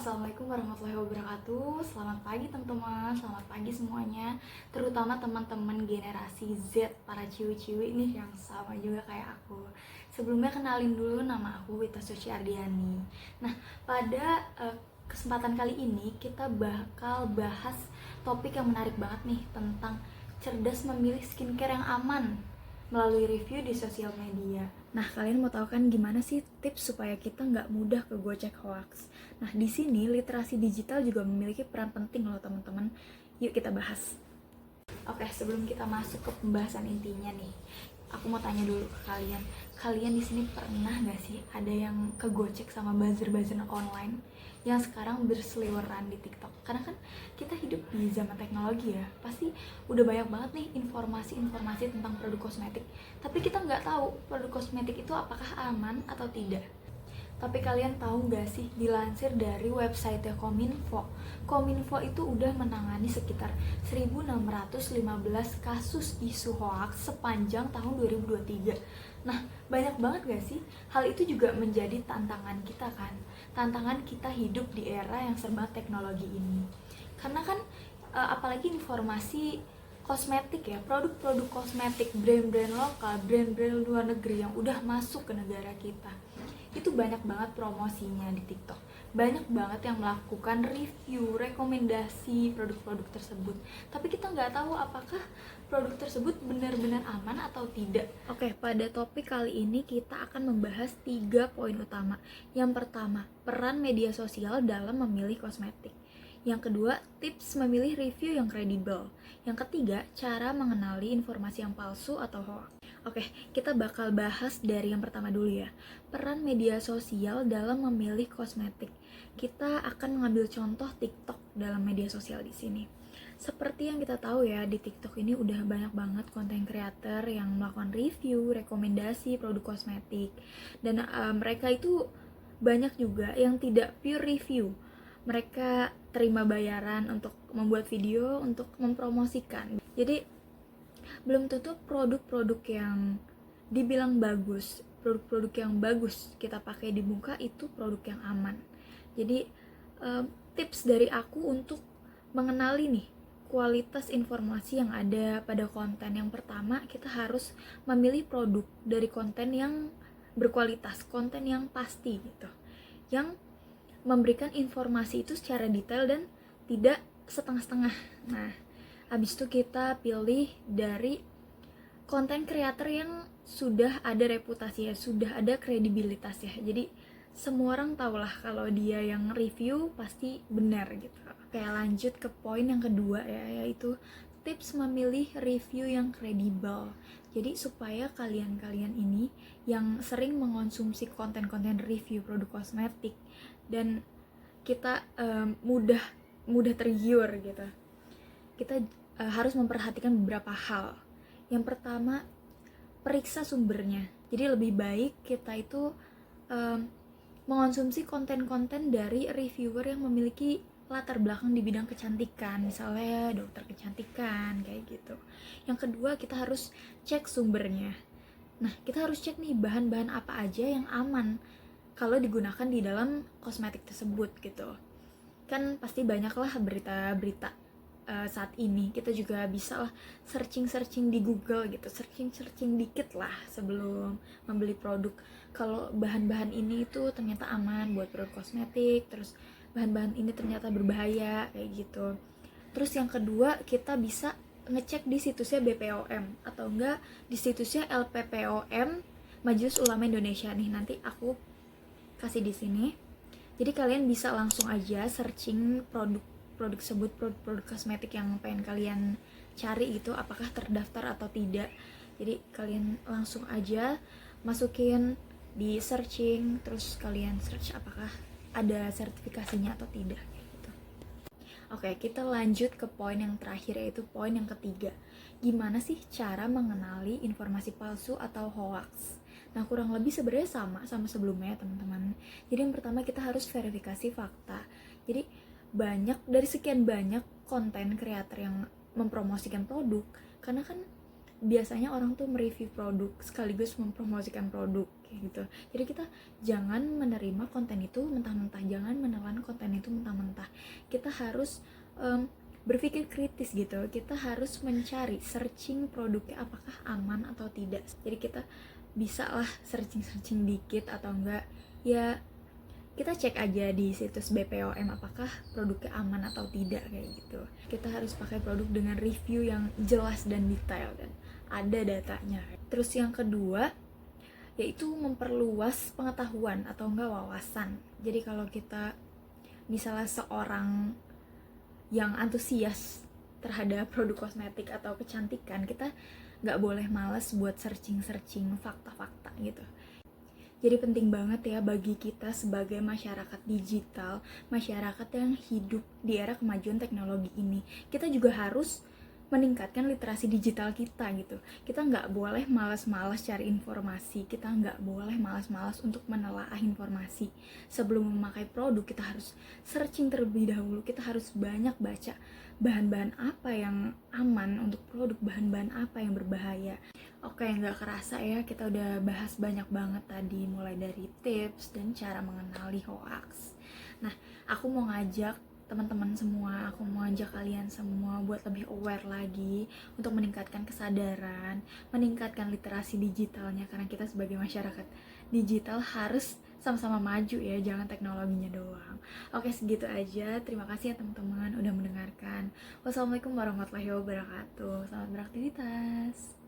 Assalamualaikum warahmatullahi wabarakatuh. Selamat pagi teman-teman, selamat pagi semuanya. Terutama teman-teman generasi Z, para ciwi-ciwi nih yang sama juga kayak aku. Sebelumnya kenalin dulu, nama aku Wita Suci Ardiani. Nah, pada kesempatan kali ini kita bakal bahas topik yang menarik banget nih, tentang cerdas memilih skincare yang aman melalui review di sosial media. Nah, kalian mau tahu kan gimana sih tips supaya kita nggak mudah kegocek hoax? Nah, di sini literasi digital juga memiliki peran penting loh teman-teman. Yuk kita bahas. Oke, sebelum kita masuk ke pembahasan intinya nih, aku mau tanya dulu ke kalian. Kalian di sini pernah nggak sih ada yang kegocek sama buzzer-buzzer online yang sekarang berseliweran di TikTok? Karena kan kita hidup di zaman teknologi ya, pasti udah banyak banget nih informasi-informasi tentang produk kosmetik. Tapi kita nggak tahu produk kosmetik itu apakah aman atau tidak. Tapi kalian tahu nggak sih, dilansir dari website Kominfo, Kominfo itu udah menangani sekitar 1615 kasus isu hoax sepanjang tahun 2023. Nah, banyak banget gak sih? Hal itu juga menjadi tantangan kita kan. Tantangan kita hidup di era yang serba teknologi ini. Karena kan apalagi informasi kosmetik ya, produk-produk kosmetik, brand-brand lokal, brand-brand luar negeri yang udah masuk ke negara kita, itu banyak banget promosinya di TikTok. Banyak banget yang melakukan review, rekomendasi produk-produk tersebut. Tapi kita nggak tahu apakah produk tersebut benar-benar aman atau tidak. Oke, pada topik kali ini kita akan membahas 3 poin utama. Yang pertama, peran media sosial dalam memilih kosmetik. Yang kedua, tips memilih review yang kredibel. Yang ketiga, cara mengenali informasi yang palsu atau hoax. Oke, kita bakal bahas dari yang pertama dulu ya. Peran media sosial dalam memilih kosmetik. Kita akan mengambil contoh TikTok dalam media sosial di sini. Seperti yang kita tahu ya, di TikTok ini udah banyak banget konten creator yang melakukan review, rekomendasi produk kosmetik. Dan mereka itu banyak juga yang tidak pure review. Mereka terima bayaran untuk membuat video untuk mempromosikan. Jadi belum tentu produk-produk yang dibilang bagus, produk-produk yang bagus kita pakai di muka itu produk yang aman. Jadi tips dari aku untuk mengenali nih kualitas informasi yang ada pada konten. Yang pertama, kita harus memilih produk dari konten yang berkualitas, konten yang pasti gitu, yang memberikan informasi itu secara detail dan tidak setengah-setengah. Nah, habis itu kita pilih dari konten creator yang sudah ada reputasi ya, sudah ada kredibilitas ya. Jadi semua orang tahu lah kalau dia yang review pasti benar gitu. Oke, lanjut ke poin yang kedua ya, yaitu tips memilih review yang kredibel. Jadi supaya kalian-kalian ini yang sering mengonsumsi konten-konten review produk kosmetik dan kita mudah tergiur gitu, kita harus memperhatikan beberapa hal. Yang pertama, periksa sumbernya. Jadi lebih baik kita itu mengonsumsi konten-konten dari reviewer yang memiliki latar belakang di bidang kecantikan, misalnya dokter kecantikan kayak gitu. Yang kedua, kita harus cek sumbernya. Nah, kita harus cek nih bahan-bahan apa aja yang aman kalau digunakan di dalam kosmetik tersebut gitu. Kan pasti banyak lah berita-berita saat ini. Kita juga bisa lah searching di Google gitu, searching dikit lah sebelum membeli produk. Kalau bahan-bahan ini itu ternyata aman buat produk kosmetik, terus bahan-bahan ini ternyata berbahaya kayak gitu. Terus yang kedua, kita bisa ngecek di situsnya BPOM atau enggak di situsnya LPPOM, Majelis Ulama Indonesia nih. Nanti aku kasih di sini. Jadi kalian bisa langsung aja searching produk tersebut, produk kosmetik yang pengen kalian cari itu apakah terdaftar atau tidak. Jadi kalian langsung aja masukin di searching, terus kalian search apakah ada sertifikasinya atau tidak gitu. Oke, kita lanjut ke poin yang terakhir, yaitu poin yang ketiga. Gimana sih cara mengenali informasi palsu atau hoax? Nah, kurang lebih sebenarnya sama sebelumnya teman-teman. Jadi yang pertama, kita harus verifikasi fakta. Jadi dari sekian banyak konten kreator yang mempromosikan produk, karena kan biasanya orang tuh mereview produk sekaligus mempromosikan produk kayak gitu. Jadi kita jangan menerima konten itu mentah-mentah, jangan menelan konten itu mentah-mentah. Kita harus berpikir kritis gitu. Kita harus mencari, searching produknya apakah aman atau tidak. Jadi kita bisa lah searching dikit, atau enggak ya kita cek aja di situs BPOM apakah produknya aman atau tidak kayak gitu. Kita harus pakai produk dengan review yang jelas dan detail dan ada datanya. Terus yang kedua yaitu memperluas pengetahuan atau enggak wawasan. Jadi kalau kita misalnya seorang yang antusias terhadap produk kosmetik atau kecantikan, kita nggak boleh malas buat searching fakta-fakta gitu. Jadi penting banget ya bagi kita sebagai masyarakat digital, masyarakat yang hidup di era kemajuan teknologi ini. Kita juga harus meningkatkan literasi digital kita gitu. Kita nggak boleh malas-malas cari informasi, kita nggak boleh malas-malas untuk menelaah informasi. Sebelum memakai produk, kita harus searching terlebih dahulu, kita harus banyak baca bahan-bahan apa yang aman untuk produk, bahan-bahan apa yang berbahaya. Oke, nggak kerasa ya, kita udah bahas banyak banget tadi, mulai dari tips dan cara mengenali hoax. Nah, aku mau ngajak teman-teman semua, aku mau ajak kalian semua buat lebih aware lagi untuk meningkatkan kesadaran, meningkatkan literasi digitalnya, karena kita sebagai masyarakat digital harus sama-sama maju ya, jangan teknologinya doang. Oke, segitu aja. Terima kasih ya teman-teman udah mendengarkan. Wassalamualaikum warahmatullahi wabarakatuh. Selamat beraktivitas.